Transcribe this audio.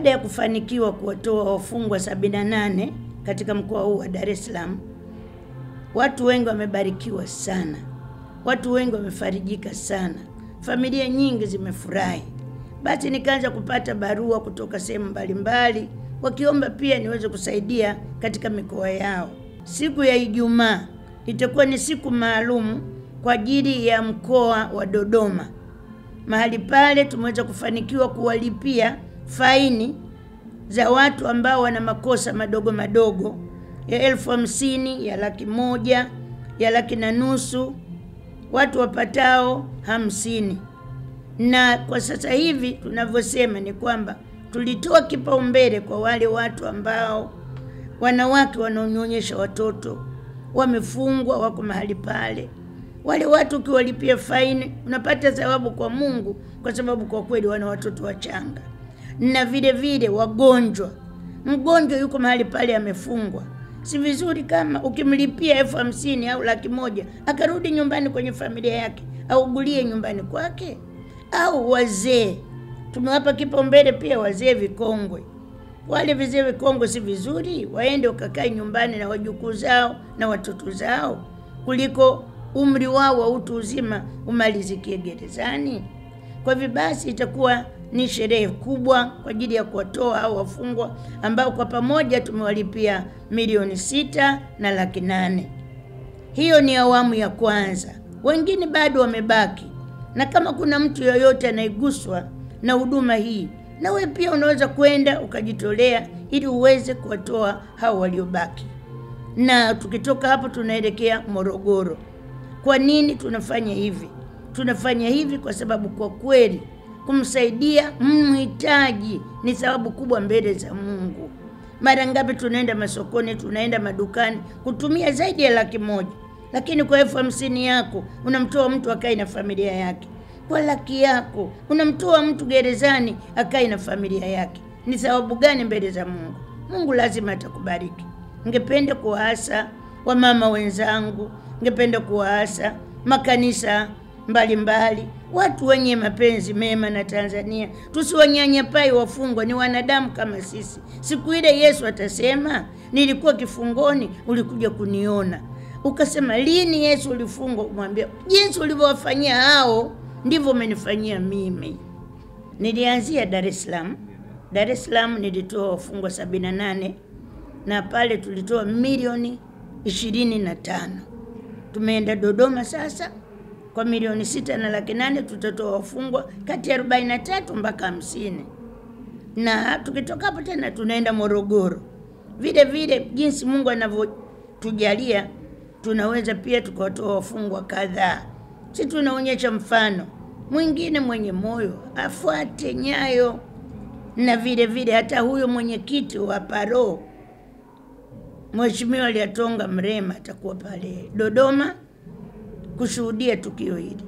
Baada ya kufanikiwa kuwatoa wafungwa 78 katika mkoa huu wa Dar es Salaam, watu wengi wamebarikiwa sana. Watu wengi wamefarijika sana. Familia nyingi zimefurahi. Basi nikaanza kupata barua kutoka sehemu mbalimbali wakiomba pia niweze kusaidia katika mikoa yao. Siku ya Ijumaa itakuwa ni siku maalum kwa ajili ya mkoa wa Dodoma. Mahali pale tumeweza kufanikiwa kuwalipia faini za watu ambao wana makosa madogo madogo ya 50,000, ya 100,000, ya 150,000, watu wapatao 50. Na kwa sasa hivi tunavyosema ni kwamba tulitoa kipaumbele kwa wale watu ambao wanawake wanaonyonyesha watoto wamefungwa, wako mahali pale. Wale watu ukiwalipia faini unapata thawabu kwa Mungu, kwa sababu kwa kweli wana watoto wachanga. Na vile vile wagonjwa. Mgonjwa yuko mahali pale amefungwa. Si vizuri kama ukimlipia 50,000 au 100,000 akarudi nyumbani kwenye familia yake, augulie nyumbani kwake. Au wazee, tumewapa kipaumbele pia wazee vikongwe. Wale vizee vikongwe si vizuri waende ukakae nyumbani na wajukuu zao na watoto zao, kuliko umri wao wa utu uzima umalizikie gerezani. Kwa hivyo basi itakuwa ni sherehe kubwa kwa ajili ya kuwatoa hao wafungwa ambao kwa pamoja tumewalipia milioni 6 na 800,000. Hiyo ni awamu ya kwanza. Wengine bado wamebaki. Na kama kuna mtu yoyote anaiguswa na huduma hii, na wewe pia unaweza kwenda ukajitolea ili uweze kuwatoa hao waliobaki. Na tukitoka hapo tunaelekea Morogoro. Kwa nini tunafanya hivi? Tunafanya hivi kwa sababu kwa kweli kumsaidia mhitaji ni thawabu kubwa mbele za Mungu. Mara ngapi tunaenda masokoni, tunaenda madukani kutumia zaidi ya 100,000, lakini kwa 50,000 yako unamtoa mtu akae na familia yake. Kwa 100,000 yako unamtoa mtu gerezani akae na familia yake. Ni thawabu gani mbele za Mungu? Mungu lazima atakubariki. Ningependa kuwaasa wamama wenzangu, ningependa kuwaasa makanisa mbalimbali, watu wenye mapenzi mema na Tanzania, tusiwanyanyapai wafungwa, ni wanadamu kama sisi. Siku ile Yesu atasema, nilikuwa kifungoni ulikuja kuniona. Ukasema, lini Yesu ulifungwa? Umwambia, jinsi ulivyowafanyia hao ndivyo umenifanyia mimi. Nilianzia Dar es Salaam. Dar es Salaam nilitoa wafungwa 78 na pale tulitoa milioni 25. Tumeenda Dodoma sasa kwa milioni 6 na 800,000 tutatoa wafungwa kati ya 43 mpaka 50. Na tukitoka hapo tena tunaenda Morogoro. Vile vile jinsi Mungu anavyotujalia tunaweza pia tukatoa wafungwa kadhaa. Sisi tunaonyesha mfano. Mwingine mwenye moyo afuate nyayo. Na vile vile hata huyo mwenyekiti wa Paro, Mheshimiwa Lyatonga Mrema, atakuwa pale Dodoma kushuhudia tukio hili.